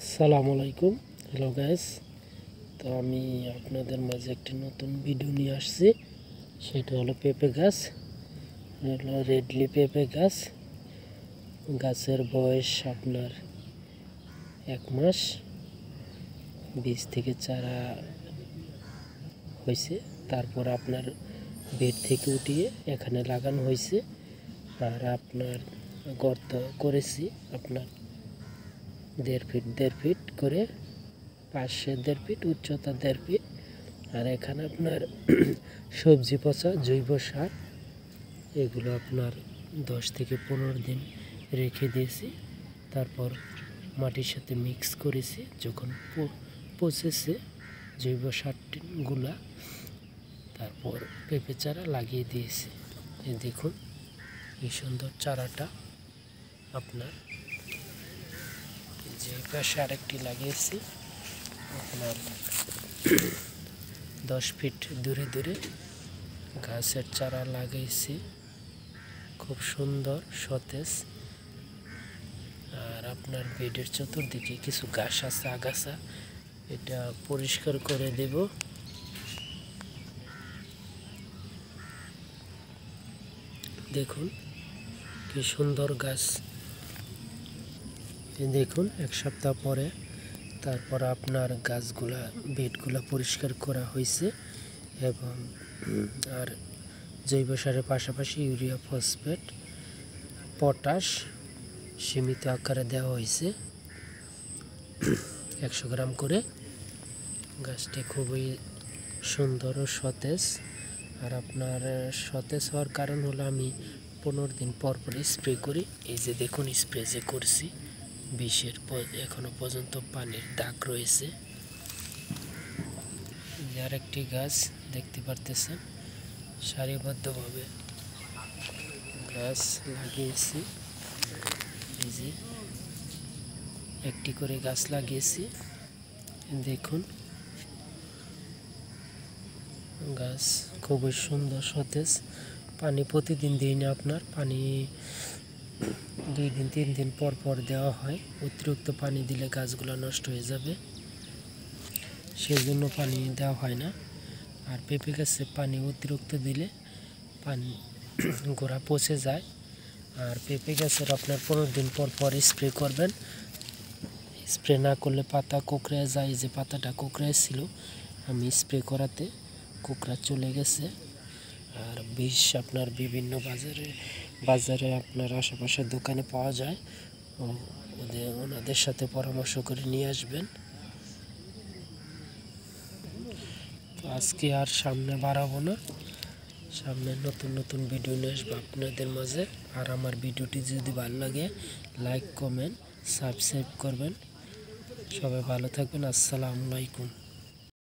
আসসালামু আলাইকুম। Hello guys, তো আমি আপনাদের মাঝে একটি নতুন ভিডিও নিয়ে আসছি। সেটা হলো পেঁপে গাছ, হলো রেডলি পেঁপে গাছ। গাছের বয়স আপনার 1 মাস, বীজ থেকে চারা হয়েছে, তারপর আপনার বেড থেকে উঠিয়ে এখানে লাগানো হয়েছে। আর আপনার গর্ত করেছি আপনার 1.5 ফিট করে, পাশে 1.5 ফিট, উচ্চতা 1.5 ফিট। আর এখানে আপনার সবজি পচা জৈব সার, এগুলো আপনার 10 থেকে 15 দিন রেখে দিয়েছি। তারপর মাটির সাথে মিক্স করেছি। যখন পচেছে জৈব সারগুলা, তারপর পেঁপে চারা লাগিয়ে দিয়েছি। এই দেখুন এই সুন্দর চারাটা। আপনার যে পাশে আরেকটি লাগিয়েছি আপনার 10 ফিট দূরে দূরে গাছের চারা লাগিয়েছি, খুব সুন্দর সতেজ। আর আপনার বেডের চতুর্দিকে কিছু ঘাস আছে, আগাছা, এটা পরিষ্কার করে দেব। দেখুন কি সুন্দর গাছ। দেখুন 1 সপ্তাহ পরে তারপর আপনার গাছগুলা বেডগুলা পরিষ্কার করা হয়েছে এবং আর জৈব সারের পাশাপাশি ইউরিয়া, ফসফেট, পটাশ সীমিত আকারে দেওয়া হয়েছে 100 গ্রাম করে। গাছটি খুবই সুন্দর ও সতেজ। আর আপনার সতেজ হওয়ার কারণ হলো আমি 15 দিন পর পর স্প্রে করি। এই যে দেখুন স্প্রে যে করছি, বিষের এখনো পর্যন্ত পানির দাগ রয়েছে। আর একটি গাছ দেখতে পারতেছেন, সারিবদ্ধভাবে গাছ লাগিয়েছি। এই যে একটি করে গাছ লাগিয়েছি, দেখুন গাছ খুবই সুন্দর সতেজ। পানি প্রতিদিন দিই না, আপনার পানি 2 দিন 3 দিন পর পর দেওয়া হয়। অতিরিক্ত পানি দিলে গাছগুলো নষ্ট হয়ে যাবে, সেই জন্য পানি দেওয়া হয় না। আর পেঁপে গাছে পানি অতিরিক্ত দিলে পানি গোড়া পচে যায়। আর পেঁপে গাছের আপনার 15 দিন পর পর স্প্রে করবেন। স্প্রে না করলে পাতা কোঁকড়ে যায়। যে পাতাটা কোঁকড়ে ছিল, আমি স্প্রে করাতে কোঁকড়া চলে গেছে। আর বিষ আপনার বিভিন্ন বাজারে আপনার আশেপাশের দোকানে পাওয়া যায়, ওনাদের সাথে পরামর্শ করে নিয়ে আসবেন। তো আজকে আর সামনে বাড়াবো না, সামনে নতুন নতুন ভিডিও নিয়ে আসবো আপনাদের মাঝে। আর আমার ভিডিওটি যদি ভালো লাগে লাইক, কমেন্ট, সাবস্ক্রাইব করবেন। সবাই ভালো থাকবেন। আসসালামু আলাইকুম।